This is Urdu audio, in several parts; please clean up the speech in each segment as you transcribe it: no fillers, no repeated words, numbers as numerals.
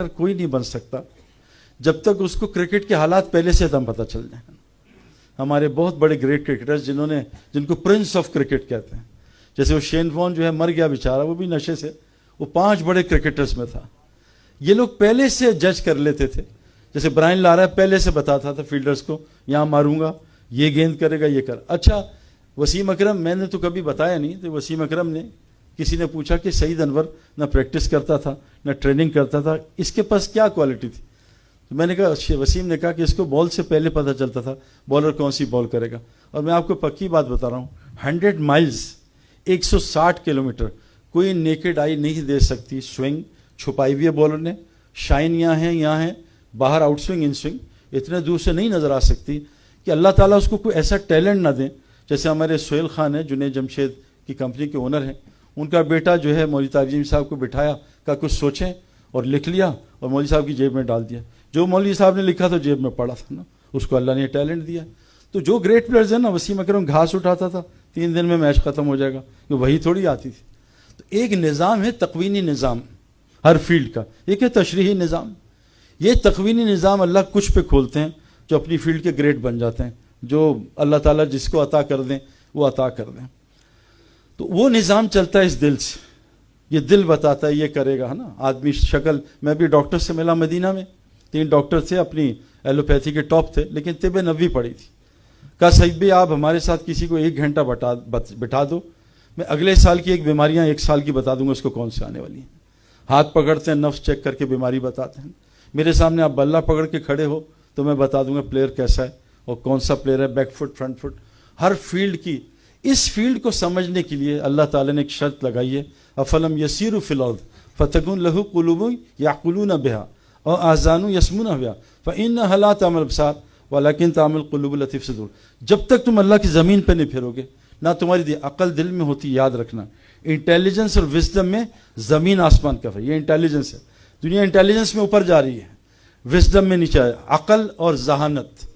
کوئی نہیں بن سکتا جب تک اس کو کرکٹ کے حالات پہلے سے تم پتہ چل جائیں. ہمارے بہت بڑے گریٹ کرکٹرز جن کو پرنس آف کرکٹ کہتے ہیں، جیسے وہ شین وان جو ہے مر گیا بیچارہ، وہ بھی نشے سے، وہ 5 بڑے کرکٹرز میں تھا. یہ لوگ پہلے سے جج کر لیتے تھے. جیسے برائن لارا پہلے سے بتاتا تھا فیلڈرز کو یہاں ماروں گا، یہ گیند کرے گا، یہ کر. اچھا وسیم اکرم، میں نے تو کبھی بتایا نہیں، تو وسیم اکرم نے، کسی نے پوچھا کہ سعید انور نہ پریکٹس کرتا تھا نہ ٹریننگ کرتا تھا، اس کے پاس کیا کوالٹی تھی؟ تو میں نے کہا، وسیم نے کہا کہ اس کو بال سے پہلے پتہ چلتا تھا بالر کون سی بال کرے گا. اور میں آپ کو پکی بات بتا رہا ہوں، 100 مائلز 160 کلومیٹر کوئی نیکڈ آئی نہیں دے سکتی. سوئنگ چھپائی ہوئی ہے بالر نے، شائن یہاں ہے، باہر آؤٹ سوئنگ ان سوئنگ اتنے دور سے نہیں نظر آ سکتی کہ اللہ تعالیٰ اس کو کوئی ایسا ٹیلنٹ نہ دیں. جیسے ہمارے سہیل خان ہیں، جنید جمشید کی کمپنی کے اونر ہیں، ان کا بیٹا جو ہے مولوی تاجیم صاحب کو بٹھایا، کہا کچھ سوچیں، اور لکھ لیا اور مولوی صاحب کی جیب میں ڈال دیا. جو مولوی صاحب نے لکھا تو جیب میں پڑا تھا نا، اس کو اللہ نے ٹیلنٹ دیا. تو جو گریٹ پلیئرز ہیں نا، وسیم اکرم گھاس اٹھاتا تھا، 3 دن میں میچ ختم ہو جائے گا، کہ وہی تھوڑی آتی تھی. تو ایک نظام ہے، تقوینی نظام ہر فیلڈ کا. ایک ہے تشریحی نظام. یہ تقوینی نظام اللہ کچھ پہ کھولتے ہیں جو اپنی فیلڈ کے گریٹ بن جاتے ہیں، جو اللہ تعالیٰ جس کو عطا کر دیں وہ عطا کر دیں. تو وہ نظام چلتا ہے اس دل سے. یہ دل بتاتا ہے یہ کرے گا، ہے نا. آدمی شکل، میں بھی ڈاکٹر سے ملا مدینہ میں، 3 ڈاکٹر تھے، اپنی ایلوپیتھی کے ٹاپ تھے، لیکن طب نبوی پڑھی تھی. کہا سعید بھائی آپ ہمارے ساتھ کسی کو 1 گھنٹہ بٹھا دو، میں اگلے سال کی ایک بیماریاں 1 سال کی بتا دوں گا اس کو کون سے آنے والی ہیں. ہاتھ پکڑتے ہیں، نفس چیک کر کے بیماری بتاتے ہیں. میرے سامنے آپ بلہ پکڑ کے کھڑے ہو تو میں بتا دوں گا پلیئر کیسا ہے اور کون سا پلیئر ہے، بیک فٹ، فرنٹ فٹ، ہر فیلڈ کی. اس فیلڈ کو سمجھنے کے لیے اللہ تعالیٰ نے ایک شرط لگائی ہے، افلم یسیروا فی الارض فتکون لہ قلوب یعقلون بہا اور آذان یسمعون بہا فانھا لا تعمی الابصار ولکن تعمی القلوب التی فی الصدور. جب تک تم اللہ کی زمین پہ نہیں پھرو گے، نہ تمہاری عقل دل میں ہوتی. یاد رکھنا، انٹیلیجنس اور وزڈم میں زمین آسمان کا فرق. یہ انٹیلیجنس ہے، دنیا انٹیلیجنس میں اوپر جا رہی ہے، وزڈم میں نیچے ہے، عقل اور ذہانت.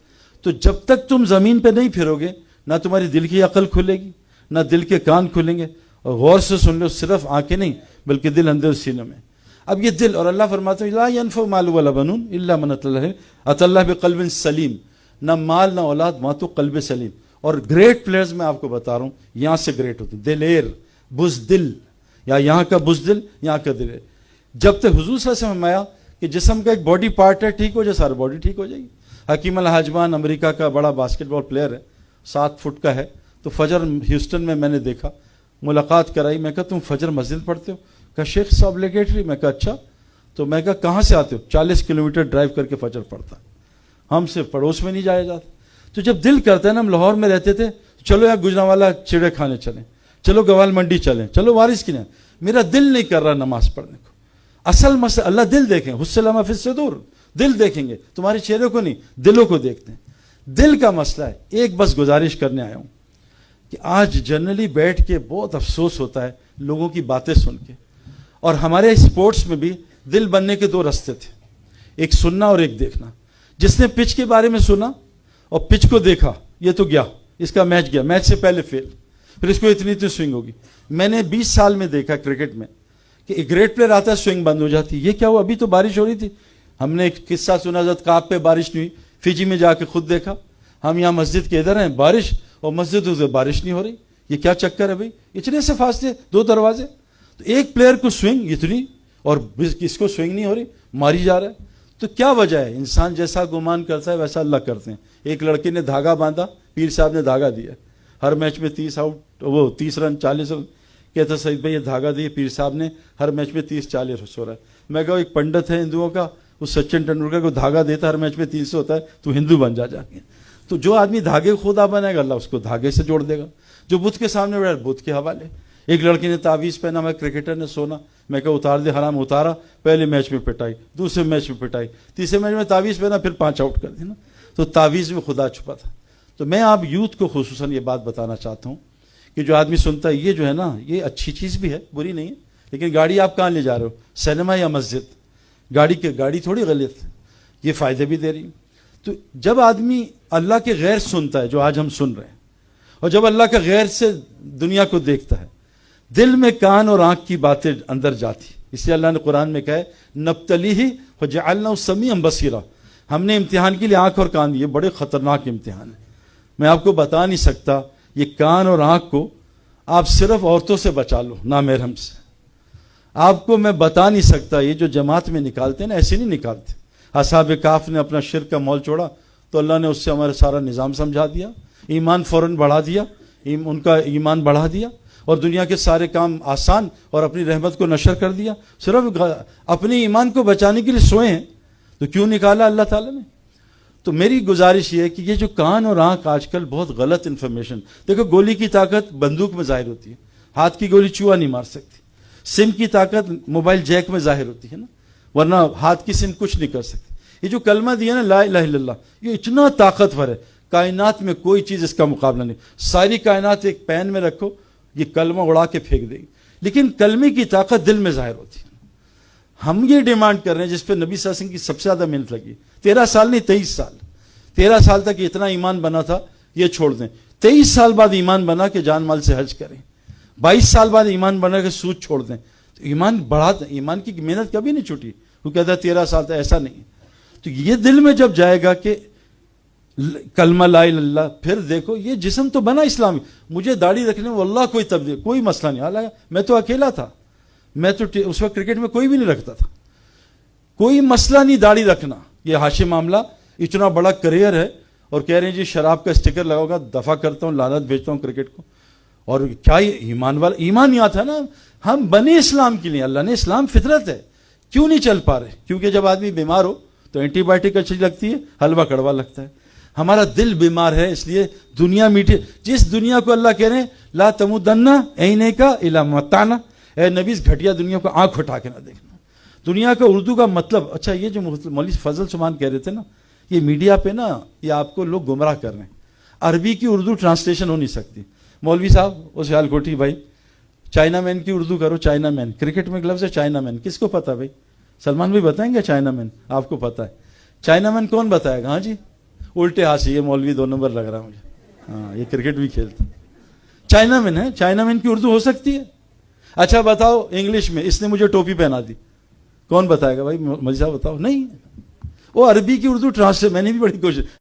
تو جب تک تم زمین پہ نہیں پھرو گے، نہ تمہاری دل کی عقل کھلے گی، نہ دل کے کان کھلیں گے. اور غور سے سن لو، صرف آنکھیں نہیں بلکہ دل اندر سینے میں. اب یہ دل، اور اللہ فرماتے ہیں لا ينفع مال ولا بنون الا من اتى الله بقلب سلیم. نہ مال نہ اولاد، وہاں تو قلب سلیم. اور گریٹ پلیئرز میں آپ کو بتا رہا ہوں یہاں سے گریٹ ہوتے ہیں. دلیر، بزدل، یا یہاں کا بزدل، یہاں کا دلیر. جب تک حضور صلی اللہ علیہ وسلم آیا کہ جسم کا ایک باڈی پارٹ ہے، ٹھیک ہو جائے سارا باڈی ٹھیک ہو جائے گی. حکیم الحاجمان امریکہ کا بڑا باسکٹ بال پلیئر ہے، 7 فٹ کا ہے. تو فجر ہیوسٹن میں نے دیکھا، ملاقات کرائی. میں کہا تم فجر مسجد پڑھتے ہو؟ کہا شیخ صاحب لیگیٹری. میں کہا اچھا. تو میں کہا کہاں سے آتے ہو؟ 40 کلومیٹر ڈرائیو کر کے فجر پڑھتا. ہم سے پڑوس میں نہیں جایا جاتا. تو جب دل کرتا ہے نا، ہم لاہور میں رہتے تھے، چلو یار گجرانوالا چڑے کھانے چلیں، چلو گوال منڈی چلیں، چلو وارث کی نہیں. میرا دل نہیں کر رہا نماز پڑھنے کو. اصل مسئلہ اللہ دل دیکھیں، حسن ما فی الصدور. دل دیکھیں گے، تمہارے چہرے کو نہیں، دلوں کو دیکھتے ہیں. دل کا مسئلہ ہے. ایک بس گزارش کرنے آیا ہوں کہ آج جنرلی بیٹھ کے بہت افسوس ہوتا ہے لوگوں کی باتیں سن کے. اور ہمارے اسپورٹس میں بھی دل بننے کے 2 راستے تھے، ایک سننا اور ایک دیکھنا. جس نے پچ کے بارے میں سنا اور پچ کو دیکھا، یہ تو گیا، اس کا میچ گیا، میچ سے پہلے فیل، پھر اس کو اتنی سوئنگ ہوگی. میں نے 20 سال میں دیکھا کرکٹ میں کہ ایک گریٹ پلیئر آتا ہے، سوئنگ بند ہو جاتی. یہ کیا ہوا؟ ابھی تو بارش ہو رہی تھی. ہم نے ایک قصہ سنا، حضرت کعب پہ بارش نہیں ہوئی. فجی میں جا کے خود دیکھا. ہم یہاں مسجد کے ادھر ہیں، بارش، اور مسجد ادھر بارش نہیں ہو رہی. یہ کیا چکر ہے بھائی؟ اتنے سے فاصلے، 2 دروازے. تو ایک پلیئر کو سوئنگ اتنی، اور کس کو سوئنگ نہیں ہو رہی، ماری جا رہا ہے. تو کیا وجہ ہے؟ انسان جیسا گمان کرتا ہے ویسا اللہ کرتے ہیں. ایک لڑکے نے دھاگا باندھا، پیر صاحب نے دھاگا دیا، ہر میچ میں 30 آؤٹ، وہ 30 رن 40 رن. کہتا سعید بھائی یہ دھاگا دیا پیر صاحب نے، ہر میچ میں 30-40 رن ہو رہا ہے. میں کہا ایک پنڈت ہے ہندوؤں کا، وہ سچن ٹنڈولکر کو دھاگا دیتا ہر میچ میں 300 ہوتا ہے، تو ہندو بن جا کے. تو جو آدمی دھاگے خدا بنائے گا اللہ اس کو دھاگے سے جوڑ دے گا. جو بت کے سامنے بیٹھا بت کے حوالے. ایک لڑکی نے تعویذ پہنا، میں کرکٹر نے سونا، میں کہا اتار دے حرام. اتارا، پہلے میچ میں پٹائی، دوسرے میچ میں پٹائی، تیسرے میچ میں تعویذ پہنا، پھر 5 آؤٹ کر دی نا. تو تعویذ میں خدا چھپا تھا. تو میں آپ یوتھ کو خصوصاً یہ بات بتانا چاہتا ہوں کہ جو آدمی سنتا ہے یہ جو ہے نا، یہ اچھی چیز بھی ہے، بری نہیں ہے. لیکن گاڑی آپ کہاں لے جا رہے ہو؟ سینما یا مسجد؟ گاڑی تھوڑی غلط ہے، یہ فائدے بھی دے رہی. تو جب آدمی اللہ کے غیر سنتا ہے، جو آج ہم سن رہے ہیں، اور جب اللہ کا غیر سے دنیا کو دیکھتا ہے، دل میں کان اور آنکھ کی باتیں اندر جاتی. اس لیے اللہ نے قرآن میں کہا ہے نبتلیہ فجعلناہ سمیعا بصیرا، ہم نے امتحان کے لیے آنکھ اور کان دیے، بڑے خطرناک امتحان ہے. میں آپ کو بتا نہیں سکتا، یہ کان اور آنکھ کو آپ صرف عورتوں سے بچا لو، نامحرم سے. آپ کو میں بتا نہیں سکتا، یہ جو جماعت میں نکالتے ہیں نا، ایسے نہیں نکالتے. اصحاب کہف نے اپنا شرک کا مول چھوڑا تو اللہ نے اس سے ہمارا سارا نظام سمجھا دیا، ایمان فوراً بڑھا دیا، ان کا ایمان بڑھا دیا اور دنیا کے سارے کام آسان اور اپنی رحمت کو نشر کر دیا. صرف اپنے ایمان کو بچانے کے لیے سوئے ہیں تو کیوں نکالا اللہ تعالیٰ نے؟ تو میری گزارش یہ ہے کہ یہ جو کان اور آنکھ آج کل بہت غلط انفارمیشن، دیکھو گولی کی طاقت بندوق میں ظاہر ہوتی ہے، ہاتھ کی گولی چوہا نہیں مار سکتی. سم کی طاقت موبائل جیک میں ظاہر ہوتی ہے نا، ورنہ ہاتھ کی سم کچھ نہیں کر سکتی. یہ جو کلمہ دیا نا لا الہ الا اللہ، یہ اتنا طاقتور ہے، کائنات میں کوئی چیز اس کا مقابلہ نہیں. ساری کائنات ایک پین میں رکھو، یہ کلمہ اڑا کے پھینک دے گی، لیکن کلمے کی طاقت دل میں ظاہر ہوتی ہے. ہم یہ ڈیمانڈ کر رہے ہیں جس پہ نبی صلی اللہ علیہ وسلم کی سب سے زیادہ محنت لگی، 13 سال نہیں 23 سال، 13 سال تک اتنا ایمان بنا تھا، یہ چھوڑ دیں. 23 سال بعد ایمان بنا کہ جان مال سے حج کریں. 22 سال بعد ایمان بنا کہ سود چھوڑ دیں. ایمان بڑھا دیں، ایمان کی محنت کبھی نہیں چھوٹی. وہ کہتا ہے 13 سال تک، ایسا نہیں. تو یہ دل میں جب جائے گا کہ کلمہ لا الہ الا اللہ، پھر دیکھو یہ جسم تو بنا اسلامی. مجھے داڑھی رکھنے میں واللہ کوئی تبدیل، کوئی مسئلہ نہیں. حالانکہ میں تو اکیلا تھا، میں تو اس وقت کرکٹ میں کوئی بھی نہیں رکھتا تھا، کوئی مسئلہ نہیں داڑھی رکھنا. یہ حاشی معاملہ، اتنا بڑا کریئر ہے اور کہہ رہے ہیں جی شراب کا اسٹکر لگاؤ گا، دفع کرتا ہوں، لعنت بھیجتا ہوں کرکٹ کو. اور کیا یہ ایمان والا، ایمان یہاں تھا نا، ہم بنے اسلام کے لیے. اللہ نے اسلام فطرت ہے، کیوں نہیں چل پا رہے؟ کیونکہ جب آدمی بیمار ہو تو اینٹی بائیوٹک اچھی لگتی ہے، حلوہ کڑوا لگتا ہے. ہمارا دل بیمار ہے، اس لیے دنیا میٹھی. جس دنیا کو اللہ کہہ رہے ہیں لا تمدن عینیک الی متعنا، اے نبی اس گھٹیا دنیا کو آنکھ اٹھا کے نہ دیکھنا. دنیا کا اردو کا مطلب، اچھا یہ جو مولوی فضل سبحان کہہ رہے تھے نا، یہ میڈیا پہ نا یہ آپ کو لوگ گمراہ کر رہے ہیں. عربی کی اردو ٹرانسلیشن ہو نہیں سکتی. مولوی صاحب وہ سیال کوٹھی بھائی، چائنا مین کی اردو کرو. چائنا مین کرکٹ میں ایک لفظ ہے چائنا مین، کس کو پتا بھائی؟ سلمان بھائی بتائیں گے چائنا مین؟ آپ کو پتا ہے چائنا مین کون بتائے گا؟ ہاں جی، الٹے ہاتھ سے یہ مولوی 2 نمبر لگ رہا ہے مجھے. ہاں یہ کرکٹ بھی کھیلتا. چائنا مین ہے، چائنا مین کی اردو ہو سکتی ہے؟ اچھا بتاؤ انگلش میں اس نے مجھے ٹوپی پہنا دی، کون بتائے گا بھائی؟ مولوی صاحب بتاؤ. نہیں، وہ عربی کی اردو ٹرانسلیٹ، میں نے بھی بڑی کوشش